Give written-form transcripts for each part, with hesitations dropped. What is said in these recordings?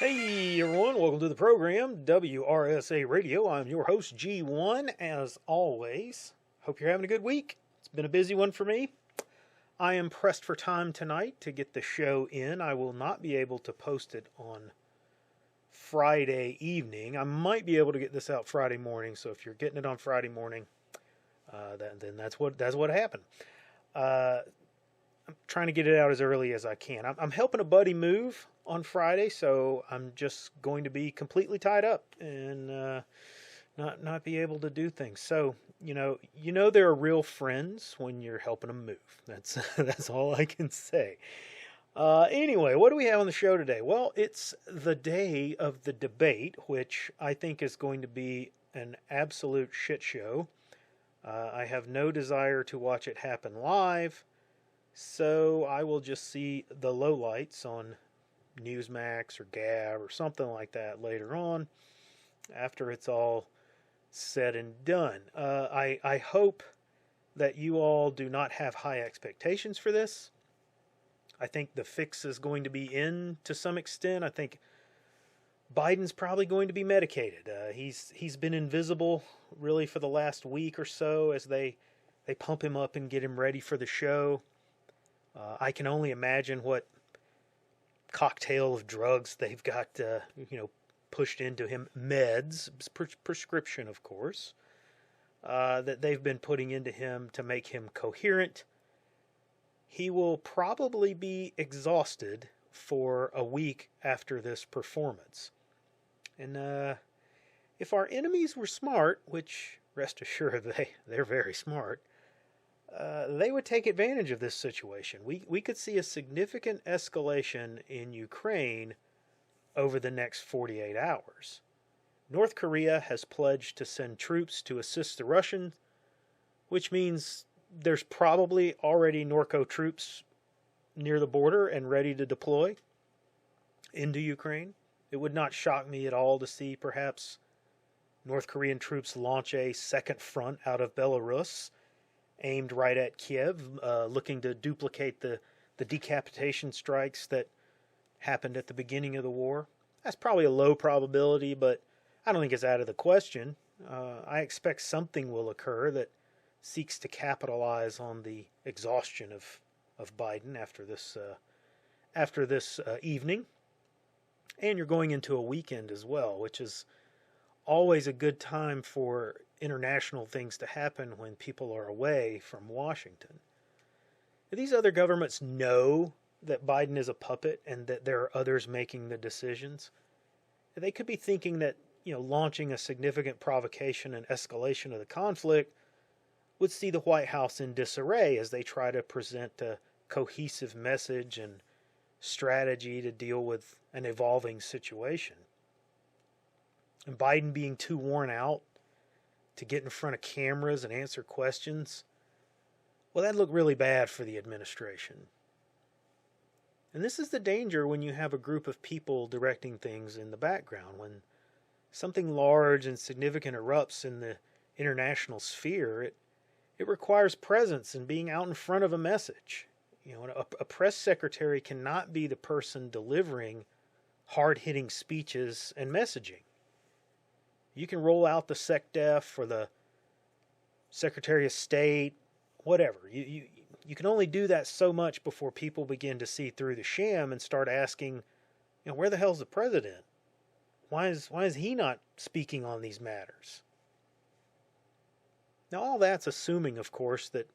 Hey everyone, welcome to the program, WRSA Radio. I'm your host, G1, as always. Hope you're having a good week. It's been a busy one for me. I am pressed for time tonight to get the show in. I will not be able to post it on Friday evening. I might be able to get this out Friday morning, so if you're getting it on Friday morning, then that's what happened. I'm trying to get it out as early as I can. I'm helping a buddy move on Friday, so I'm just going to be completely tied up and not be able to do things. So you know they're real friends when you're helping them move. That's that's all I can say. Anyway, what do we have on the show today? Well, it's the day of the debate, which I think is going to be an absolute shit show. I have no desire to watch it happen live. So I will just see the lowlights on Newsmax or Gab or something like that later on after it's all said and done. I hope that you all do not have high expectations for this. I think the fix is going to be in to some extent. I think Biden's probably going to be medicated. He's been invisible really for the last week or so as they pump him up and get him ready for the show. I can only imagine what cocktail of drugs they've got, pushed into him. Meds, prescription, of course, that they've been putting into him to make him coherent. He will probably be exhausted for a week after this performance. And if our enemies were smart, which rest assured they're very smart, they would take advantage of this situation. We could see a significant escalation in Ukraine over the next 48 hours. North Korea has pledged to send troops to assist the Russians, which means there's probably already Norco troops near the border and ready to deploy into Ukraine. It would not shock me at all to see perhaps North Korean troops launch a second front out of Belarus aimed right at Kiev, looking to duplicate the decapitation strikes that happened at the beginning of the war. That's probably a low probability, but I don't think it's out of the question. I expect something will occur that seeks to capitalize on the exhaustion of Biden after this evening. And you're going into a weekend as well, which is always a good time for international things to happen when people are away from Washington. These other governments know that Biden is a puppet and that there are others making the decisions. They could be thinking that, launching a significant provocation and escalation of the conflict would see the White House in disarray as they try to present a cohesive message and strategy to deal with an evolving situation. And Biden being too worn out to get in front of cameras and answer questions, well, that'd look really bad for the administration. And this is the danger when you have a group of people directing things in the background. When something large and significant erupts in the international sphere, it requires presence and being out in front of a message. A press secretary cannot be the person delivering hard-hitting speeches and messaging. You can roll out the SecDef or the Secretary of State, whatever. You can only do that so much before people begin to see through the sham and start asking, where the hell's the president? Why is he not speaking on these matters? Now, all that's assuming, of course, that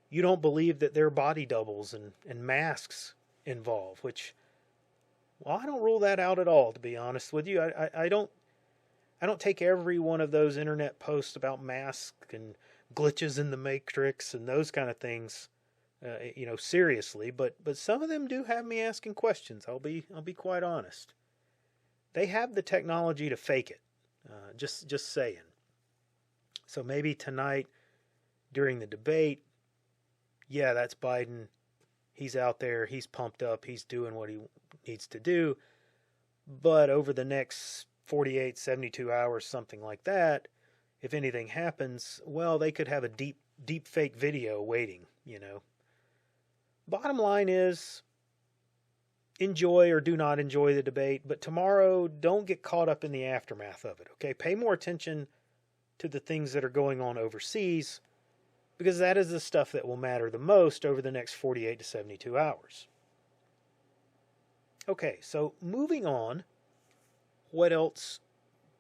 you don't believe that there are body doubles and masks involved, which, well, I don't rule that out at all, to be honest with you. I don't take every one of those internet posts about masks and glitches in the matrix and those kind of things, seriously. But some of them do have me asking questions. I'll be quite honest. They have the technology to fake it. Just saying. So maybe tonight during the debate, yeah, that's Biden. He's out there. He's pumped up. He's doing what he needs to do. But over the next 48, 72 hours, something like that, if anything happens, well, they could have a deep fake video waiting, Bottom line is, enjoy or do not enjoy the debate, but tomorrow don't get caught up in the aftermath of it, okay? Pay more attention to the things that are going on overseas, because that is the stuff that will matter the most over the next 48 to 72 hours. Okay, so moving on, what else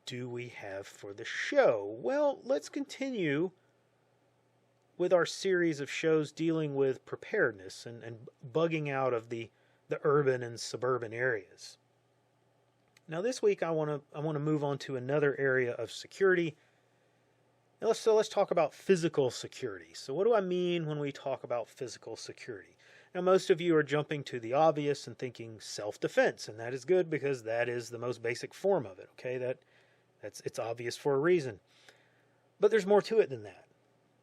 do we have for the show? Well, let's continue with our series of shows dealing with preparedness and bugging out of the urban and suburban areas. Now this week I want to move on to another area of security. Now let's talk about physical security. So what do I mean when we talk about physical security? Now most of you are jumping to the obvious and thinking self-defense, and that is good because that is the most basic form of it, okay? It's obvious for a reason. But there's more to it than that.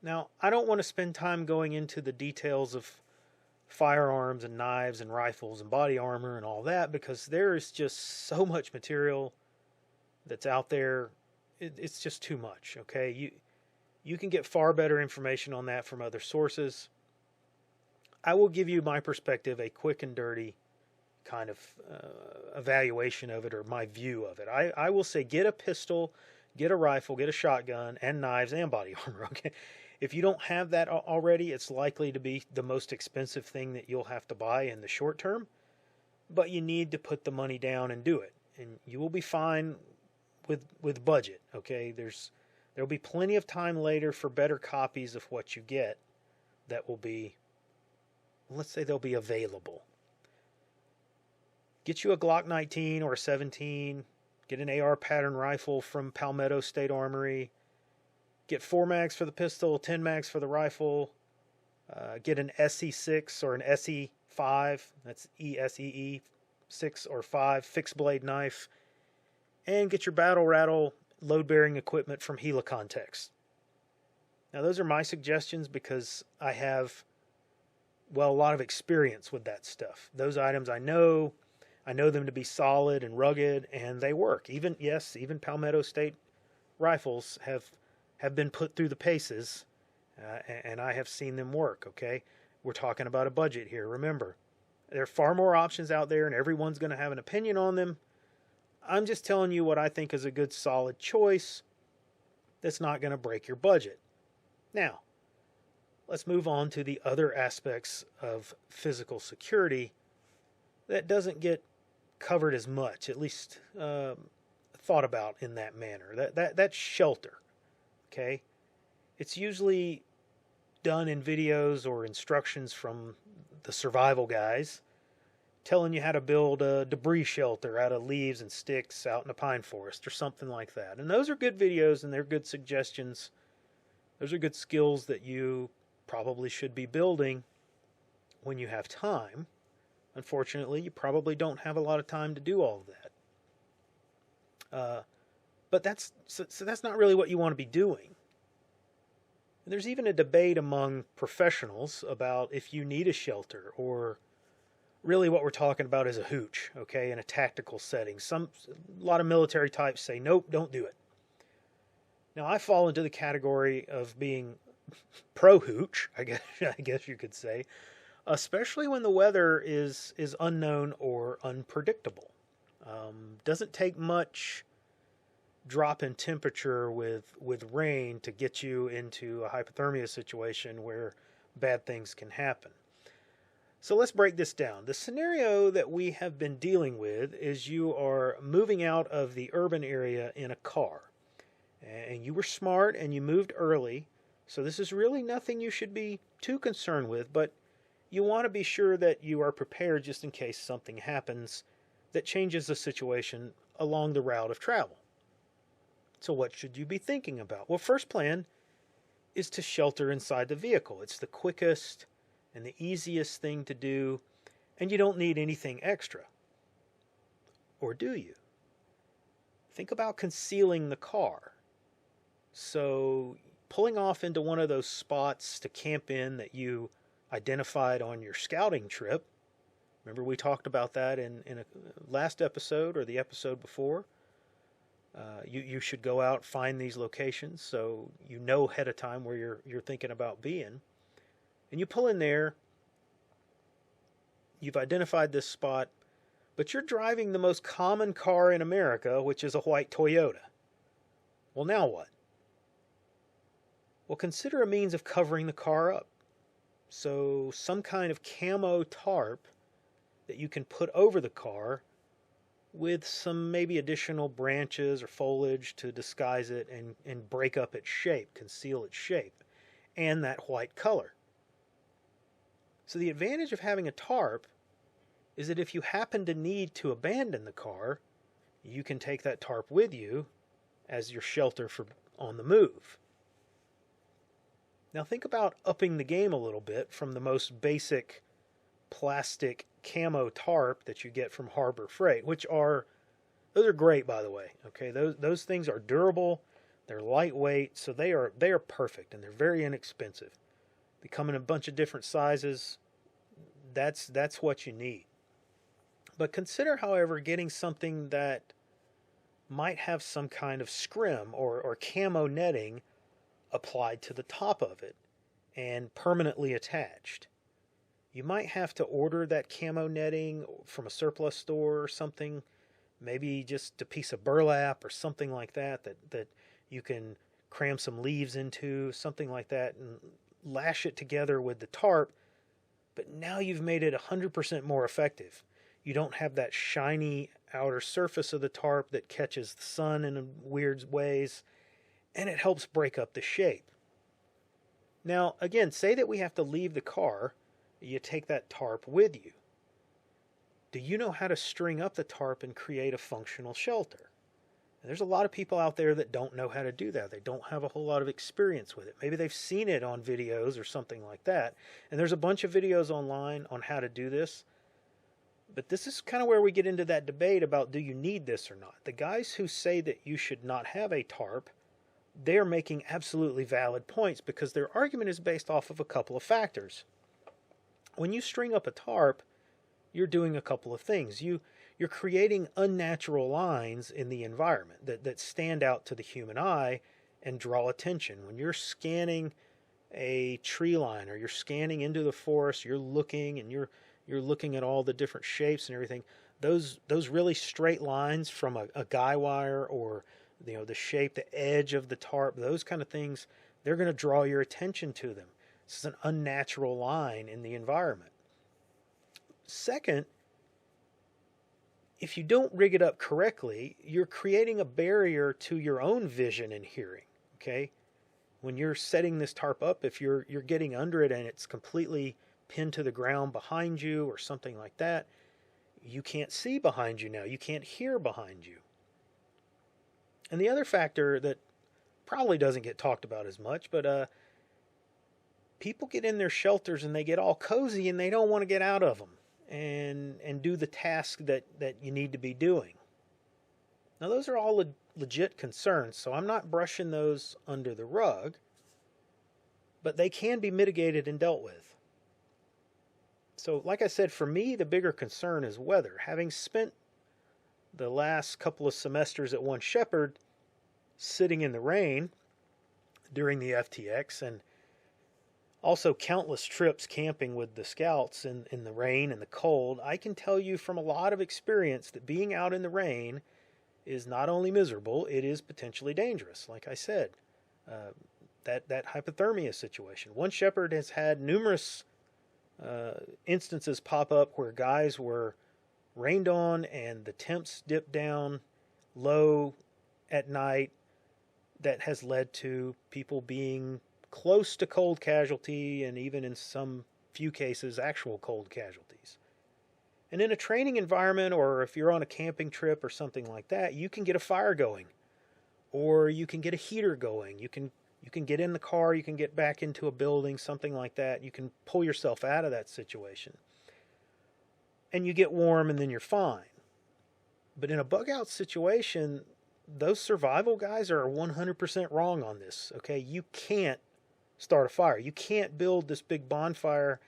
Now, I don't want to spend time going into the details of firearms and knives and rifles and body armor and all that, because there is just so much material that's out there. It's just too much, okay? You can get far better information on that from other sources. I will give you my perspective, a quick and dirty kind of evaluation of it, or my view of it. I will say get a pistol, get a rifle, get a shotgun, and knives and body armor, okay? If you don't have that already, it's likely to be the most expensive thing that you'll have to buy in the short term, but you need to put the money down and do it, and you will be fine with budget, okay? There'll be plenty of time later for better copies of what you get that will be, let's say they'll be available. Get you a Glock 19 or a 17, get an AR pattern rifle from Palmetto State Armory, get 4 mags for the pistol, 10 mags for the rifle, get an SE6 or an SE5, that's ESEE 6 or 5 fixed blade knife, and get your battle rattle load-bearing equipment from Gila Context. Now those are my suggestions because I have, well, a lot of experience with that stuff. Those items I know them to be solid and rugged, and they work. Even Palmetto State rifles have been put through the paces, and I have seen them work, okay? We're talking about a budget here, remember. There are far more options out there, and everyone's going to have an opinion on them. I'm just telling you what I think is a good, solid choice that's not going to break your budget. Now, let's move on to the other aspects of physical security that doesn't get covered as much, at least thought about in that manner. That's shelter. Okay, it's usually done in videos or instructions from the survival guys telling you how to build a debris shelter out of leaves and sticks out in a pine forest or something like that. And those are good videos and they're good suggestions. Those are good skills that you probably should be building when you have time. Unfortunately, you probably don't have a lot of time to do all of that. But that's not really what you want to be doing. There's even a debate among professionals about if you need a shelter, or really what we're talking about is a hooch, okay, in a tactical setting. A lot of military types say, nope, don't do it. Now, I fall into the category of being pro-hooch, I guess you could say, especially when the weather is unknown or unpredictable. Doesn't take much drop in temperature with rain to get you into a hypothermia situation where bad things can happen. So let's break this down. The scenario that we have been dealing with is you are moving out of the urban area in a car. And you were smart and you moved early, so this is really nothing you should be too concerned with, but you want to be sure that you are prepared just in case something happens that changes the situation along the route of travel. So what should you be thinking about? Well, first plan is to shelter inside the vehicle. It's the quickest and the easiest thing to do, and you don't need anything extra. Or do you? Think about concealing the car. So pulling off into one of those spots to camp in that you identified on your scouting trip. Remember we talked about that in a last episode or the episode before. You should go out, find these locations so you know ahead of time where you're thinking about being. And you pull in there, you've identified this spot, but you're driving the most common car in America, which is a white Toyota. Well, now what? Well, consider a means of covering the car up. So some kind of camo tarp that you can put over the car with some maybe additional branches or foliage to disguise it and break up its shape, conceal its shape, and that white color. So the advantage of having a tarp is that if you happen to need to abandon the car, you can take that tarp with you as your shelter for on the move. Now think about upping the game a little bit from the most basic plastic camo tarp that you get from Harbor Freight, those are great, by the way. Okay, those things are durable, they're lightweight, so they are perfect, and they're very inexpensive. They come in a bunch of different sizes. That's what you need. But consider, however, getting something that might have some kind of scrim or camo netting applied to the top of it and permanently attached. You might have to order that camo netting from a surplus store or something, maybe just a piece of burlap or something like that you can cram some leaves into, something like that, and lash it together with the tarp. But now you've made it 100% more effective. You don't have that shiny outer surface of the tarp that catches the sun in weird ways, and it helps break up the shape. Now, again, say that we have to leave the car, you take that tarp with you. Do you know how to string up the tarp and create a functional shelter? And there's a lot of people out there that don't know how to do that. They don't have a whole lot of experience with it. Maybe they've seen it on videos or something like that. And there's a bunch of videos online on how to do this. But this is kind of where we get into that debate about, do you need this or not? The guys who say that you should not have a tarp, they're making absolutely valid points because their argument is based off of a couple of factors. When you string up a tarp, you're doing a couple of things. You're creating unnatural lines in the environment that stand out to the human eye and draw attention. When you're scanning a tree line or you're scanning into the forest, you're looking and you're looking at all the different shapes and everything. Those really straight lines from a guy wire or the shape, the edge of the tarp, those kind of things, they're going to draw your attention to them. This is an unnatural line in the environment. Second, if you don't rig it up correctly, you're creating a barrier to your own vision and hearing. Okay? When you're setting this tarp up, if you're getting under it and it's completely pinned to the ground behind you or something like that, you can't see behind you now. You can't hear behind you. And the other factor that probably doesn't get talked about as much, but people get in their shelters and they get all cozy and they don't want to get out of them and do the task that you need to be doing. Now, those are all legit concerns, so I'm not brushing those under the rug, but they can be mitigated and dealt with. So, like I said, for me, the bigger concern is weather. Having spent the last couple of semesters at One Shepherd sitting in the rain during the FTX, and also countless trips camping with the scouts in the rain and the cold, I can tell you from a lot of experience that being out in the rain is not only miserable, it is potentially dangerous. Like I said, that hypothermia situation. One Shepherd has had numerous instances pop up where guys were rained on and the temps dipped down low at night. That has led to people being close to cold casualty and even in some few cases actual cold casualties. And in a training environment, or if you're on a camping trip or something like that, you can get a fire going or you can get a heater going. You can get in the car, you can get back into a building, something like that. You can pull yourself out of that situation. And you get warm and then you're fine. But in a bug out situation, those survival guys are 100% wrong on this. Okay, you can't start a fire. You can't build this big bonfire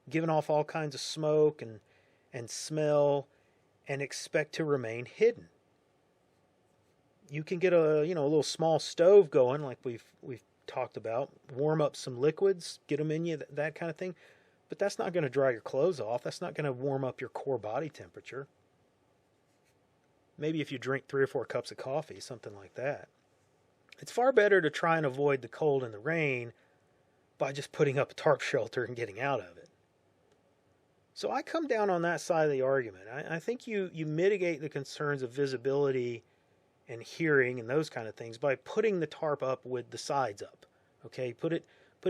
giving off all kinds of smoke and smell and expect to remain hidden. You can get a little small stove going like we've talked about, warm up some liquids, get them in you, that kind of thing. But that's not going to dry your clothes off. That's not going to warm up your core body temperature. maybe if you drink 3 or 4 cups of coffee, something like that. It's far better to try and avoid the cold and the rain by just putting up a tarp shelter and getting out of it. So I come down on that side of the argument. I think you mitigate the concerns of visibility and hearing and those kind of things by putting the tarp up with the sides up. Okay, put it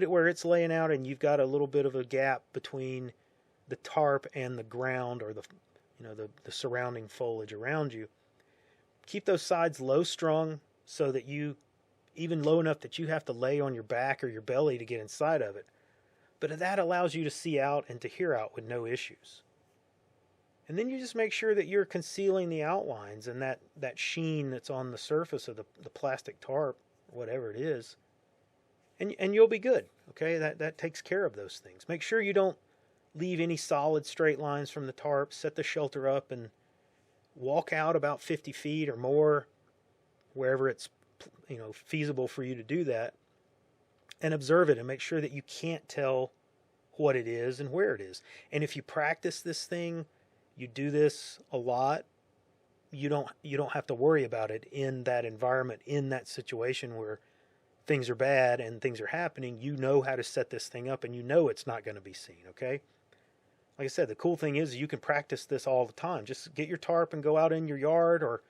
where it's laying out, and you've got a little bit of a gap between the tarp and the ground, or the surrounding foliage around you. Keep those sides low strung so that even low enough that you have to lay on your back or your belly to get inside of it. But that allows you to see out and to hear out with no issues. And then you just make sure that you're concealing the outlines and that sheen that's on the surface of the plastic tarp, or whatever it is. And you'll be good, okay? That takes care of those things. Make sure you don't leave any solid straight lines from the tarp. Set the shelter up and walk out about 50 feet or more, wherever it's feasible for you to do that, and observe it and make sure that you can't tell what it is and where it is. And if you practice this thing, you do this a lot, you don't have to worry about it in that environment, in that situation where things are bad and things are happening. You know how to set this thing up, and you know it's not going to be seen, okay? Like I said, the cool thing is you can practice this all the time. Just get your tarp and go out in your yard or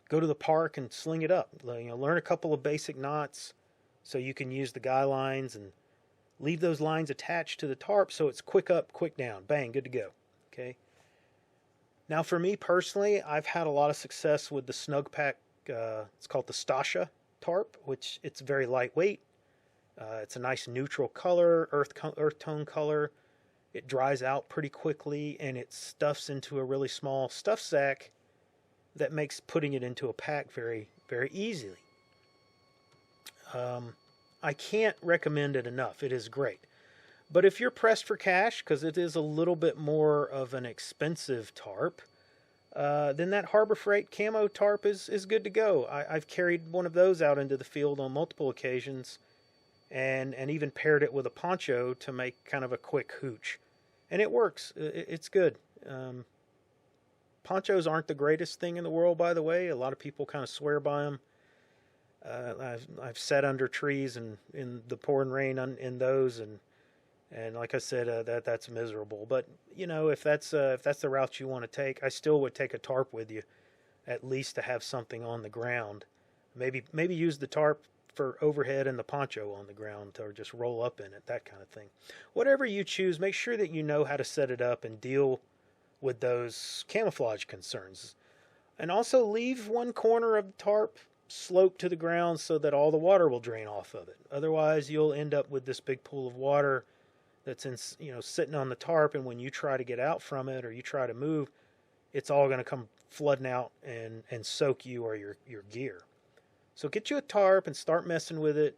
go to the park and sling it up. Learn a couple of basic knots so you can use the guy lines and leave those lines attached to the tarp so it's quick up, quick down. Bang, good to go. Okay. Now for me personally, I've had a lot of success with the Snug Pack. It's called the Stasha tarp, which it's very lightweight. It's a nice neutral color, earth tone color. It dries out pretty quickly, and it stuffs into a really small stuff sack that makes putting it into a pack very, very easily. I can't recommend it enough. It is great. But if you're pressed for cash, because it is a little bit more of an expensive tarp, then that Harbor Freight camo tarp is good to go. I've carried one of those out into the field on multiple occasions, and even paired it with a poncho to make kind of a quick hooch. And it works. It's good. Ponchos aren't the greatest thing in the world, by the way. A lot of people kind of swear by them. I've sat under trees and in the pouring rain in those, and like I said, that's miserable. But if that's the route you want to take, I still would take a tarp with you, at least to have something on the ground. Maybe use the tarp for overhead and the poncho on the ground, or just roll up in it, that kind of thing. Whatever you choose, make sure that you know how to set it up and deal with those camouflage concerns. And also leave one corner of the tarp sloped to the ground so that all the water will drain off of it. Otherwise, you'll end up with this big pool of water that's sitting on the tarp, and when you try to get out from it or you try to move, it's all going to come flooding out and soak you or your gear. So get you a tarp and start messing with it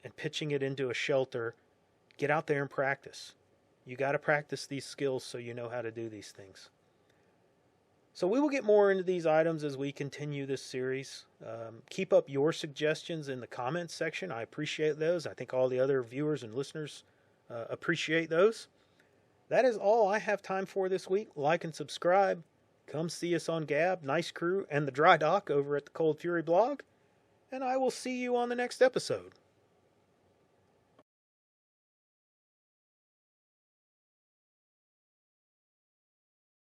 and pitching it into a shelter. Get out there and practice. You got to practice these skills so you know how to do these things. So we will get more into these items as we continue this series. Keep up your suggestions in the comments section. I appreciate those. I think all the other viewers and listeners appreciate those. That is all I have time for this week. Like and subscribe. Come see us on Gab, Nice Crew, and the Dry Dock over at the Cold Fury blog. And I will see you on the next episode.